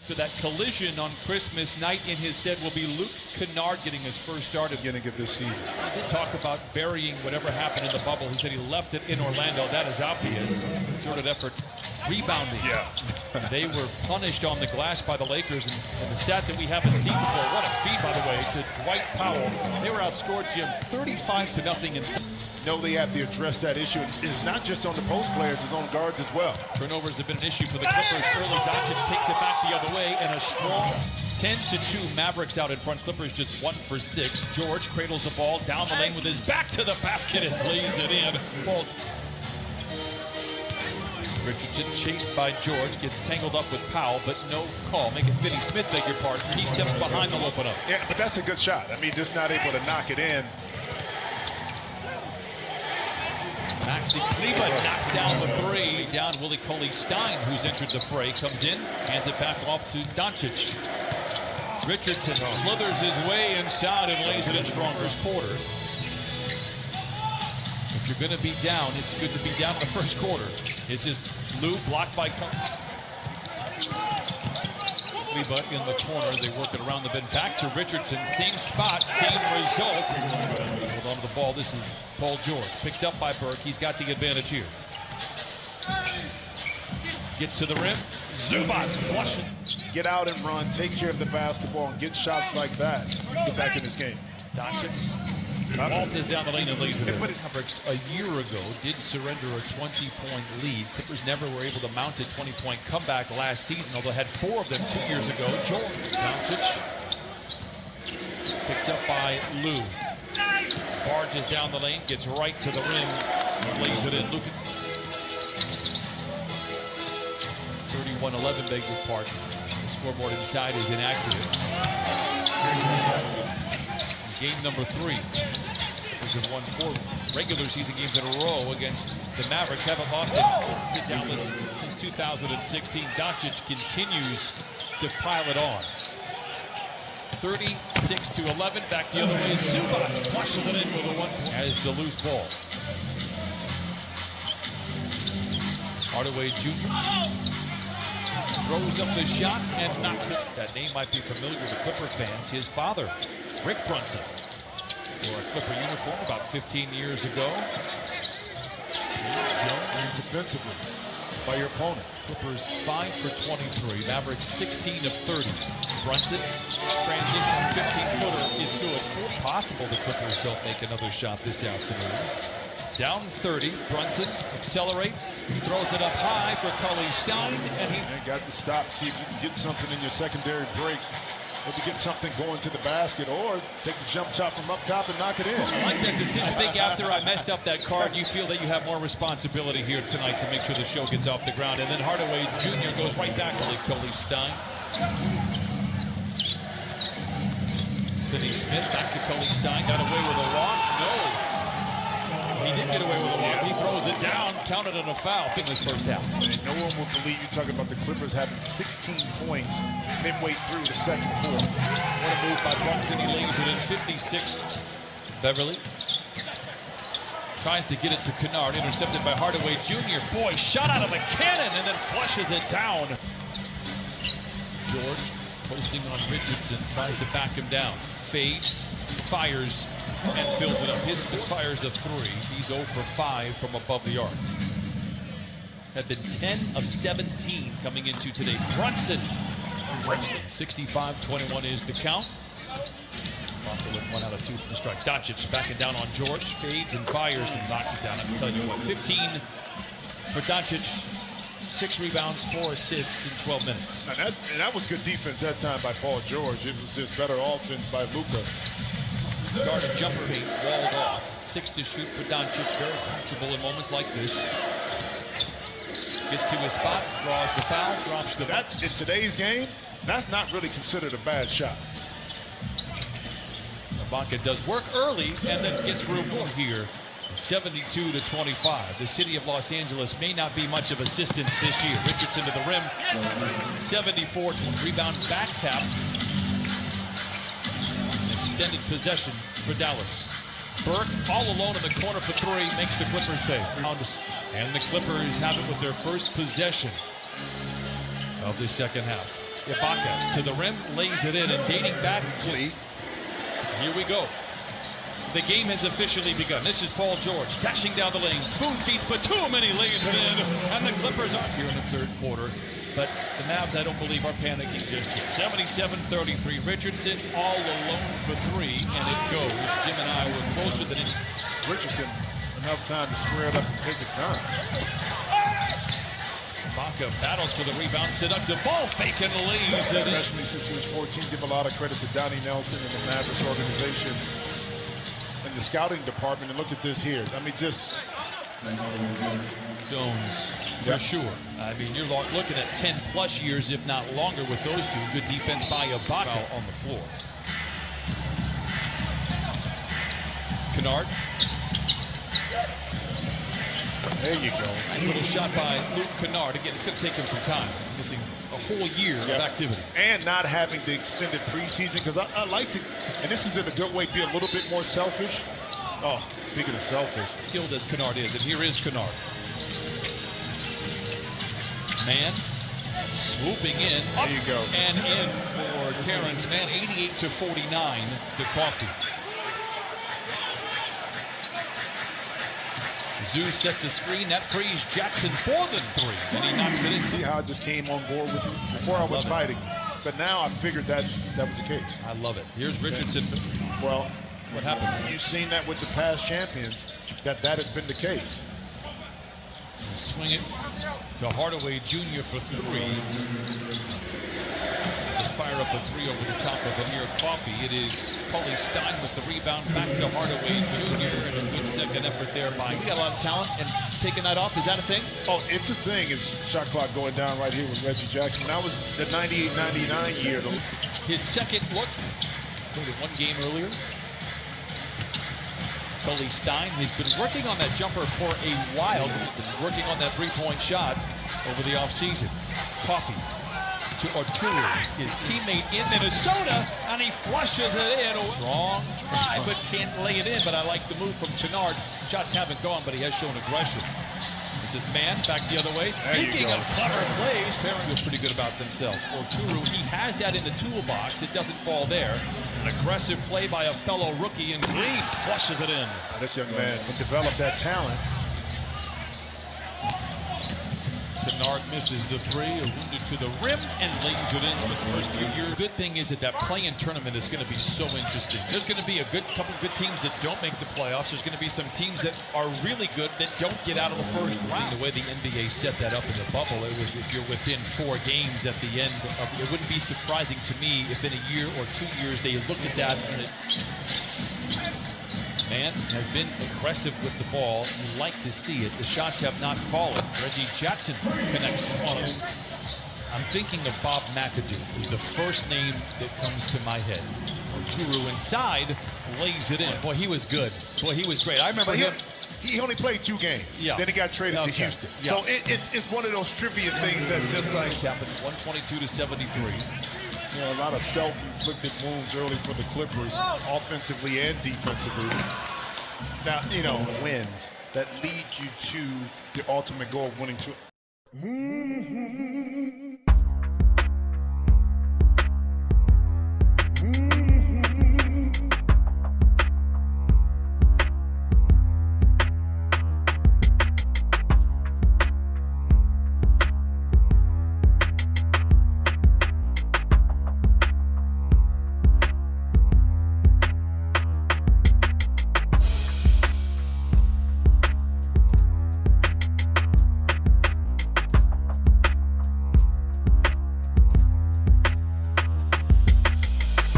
For that collision on Christmas night, in his stead will be Luke Kennard getting his first start of this season. He did talk about burying whatever happened in the bubble. He said he left it in Orlando. That is obvious. Concerted effort. Rebounding. Yeah. They were punished on the glass by the Lakers. And the stat that we haven't seen before, what a feed, by the way, to Dwight Powell. They were outscored, Jim, 35-0 in. No, they have to address that issue. It's not just on the post players, it's on guards as well. Turnovers have been an issue for the Clippers. Early Doncic takes it back the other way, and a strong 10-2 Mavericks out in front. Clippers just 1 for 6. George cradles the ball down the lane with his back to the basket and lays it in. Richardson chased by George, gets tangled up with Powell, but no call. Make it Finney Smith, beg your pardon. He steps behind, they'll open up. Yeah, but that's a good shot. I mean, just not able to knock it in. Maxi Kleba knocks down the three. Down Willie Cauley-Stein, who's entered the fray, comes in, hands it back off to Doncic. Richardson slithers his way inside and lays it in strong first quarter. If you're going to be down, it's good to be down in the first quarter. This is Lou blocked by Kleba in the corner. They work it around the bend. Back to Richardson. Same spot, same result. Hold on to the ball. This is Paul George. Picked up by Burke. He's got the advantage here. Gets to the rim. Zubac's flushing. Get out and run. Take care of the basketball and get shots like that. Get back in this game. Doncic waltzes down the lane and lays it in. Mavericks a year ago did surrender a 20-point lead. Clippers never were able to mount a 20-point comeback last season, although had 4 of them 2 years ago. George Doncic picked up by Lou. Barges down the lane, gets right to the rim, lays it in. Luka. 31-11, beg your pardon. The scoreboard inside is inaccurate. Game number 3. Clippers have won 4 regular season games in a row against the Mavericks. Haven't lost it to Dallas since 2016. Doncic continues to pile it on. 36-11. Back the other way. Zubac flushes it in with a 1 as the loose ball. Hardaway Jr. throws up the shot and knocks it. That name might be familiar to Clipper fans. His father, Rick Brunson, wore a Clipper uniform about 15 years ago. Jones defensively by your opponent. Clippers 5 for 23. Mavericks 16 of 30. Brunson, transition 15-footer is good. It's possible the Clippers don't make another shot this afternoon. Down 30, Brunson accelerates, throws it up high for Cauley-Stein, and he got to stop, see if you can get something in your secondary break. Maybe get something going to the basket, or take the jump shot from up top and knock it in. I like that decision. I think after I messed up that card, you feel that you have more responsibility here tonight to make sure the show gets off the ground. And then Hardaway Jr. goes right back to Cauley-Stein. Finney Smith back to Cauley-Stein. Got away with a walk? No. He did get away with a walk. He throws it down, counted on a foul in this first half. No one will believe you talking about the Clippers having 16 points midway through the second quarter. What a move by Brunson. He lays it in 56. Beverly tries to get it to Kennard, intercepted by Hardaway Jr. Boy, shot out of a cannon and then flushes it down. George posting on Richardson, tries to back him down. Fades, fires, and fills it up. His fires a 3. He's 0 for 5 from above the arc. Had been 10 of 17 coming into today. Brunson. 65-21 is the count. Buffalo 1 out of 2 from the strike. Doncic backing down on George. Fades and fires and knocks it down. I'm telling you what, 15 for Doncic. 6 rebounds, 4 assists in 12 minutes. And that was good defense that time by Paul George. It was just better offense by Luka. Guarded jump paint, walled off. 6 to shoot for Doncic. Very comfortable in moments like this. Gets to his spot, draws the foul, drops the. That's in today's game. That's not really considered a bad shot. Ibaka does work early and then gets reward here. 72-25. The city of Los Angeles may not be much of assistance this year. Richardson to the rim. 74. Rebound back tap. Extended possession for Dallas. Burke all alone in the corner for 3, makes the Clippers pay. And the Clippers have it with their first possession of the second half. Ibaka to the rim, lays it in, and dating back. Here we go. The game has officially begun. This is Paul George dashing down the lane, spoon feeds, but too many lays it in, and the Clippers aren't here in the third quarter. But the Mavs, I don't believe, are panicking just yet. 77-33. Richardson all alone for three, and it goes. Jim and I were closer than Richardson, enough time to square it up and take his time. Ibaka battles for the rebound. Seductive ball fake and lays it in. Especially since he was 14, give a lot of credit to Donnie Nelson and the Mavericks organization and the scouting department. And look at this here. I mean, just Jones, for sure. I mean, you're looking at 10-plus years, if not longer, with those two. Good defense by Ibaka on the floor. Kennard. There you go. Nice little shot by Luke Kennard. Again, it's going to take him some time. Missing a whole year of activity. And not having the extended preseason, because I like to, and this is in a good way, be a little bit more selfish. Oh, speaking of selfish. Skilled as Kennard is, and here is Kennard. Man, swooping in. There you go. And in for Terrence Mann, 88-49 to Coffee. Zeus sets a screen. That frees Jackson more than three. And he knocks it in. See how I just came on board with you? Before I was fighting. But now I figured that was the case. I love it. Here's Richardson. Well, what happened? You've seen that with the past champions, that has been the case. Swing it to Hardaway Jr. for three. Fire up a three over the top of Amir Coffey. It is Paulie Stein with the rebound back to Hardaway Jr. and a good second effort there by. He got a lot of talent and take a night off. Is that a thing? Oh, it's a thing. It's shot clock going down right here with Reggie Jackson. That was the 98-99 year. His second look. Played one game earlier. Paulie Stein has been working on that jumper for a while. He's been working on that three-point shot over the offseason. Coffey to Arturo, his teammate in Minnesota, and he flushes it in. Strong try, but can't lay it in. But I like the move from Kennard. Shots haven't gone, but he has shown aggression. This is Mann back the other way. Speaking of clever plays, Perrin was pretty good about themselves. Arturo, he has that in the toolbox. It doesn't fall there. An aggressive play by a fellow rookie, and Green flushes it in. Now, this young man developed that talent. Kennard misses the three, wounded to the rim, and lays it in for the first few years. Good thing is that play-in tournament is going to be so interesting. There's going to be a couple good teams that don't make the playoffs. There's going to be some teams that are really good that don't get out of the first round. The way the NBA set that up in the bubble, it was if you're within 4 games at the end of it, wouldn't be surprising to me if in a year or 2 years they looked at that and it. Mann has been aggressive with the ball. You like to see it. The shots have not fallen. Reggie Jackson connects on it. I'm thinking of Bob McAdoo, who's the first name that comes to my head. Arturo inside, lays it in. Boy, he was good. Boy, he was great. I remember him. He only played 2 games. Yeah. Then he got traded to Houston. Yeah. So it's one of those trivia things that just like happened. 122-73. You know, a lot of self-inflicted wounds early for the Clippers, offensively and defensively. Now, you know, wins that lead you to the ultimate goal of winning.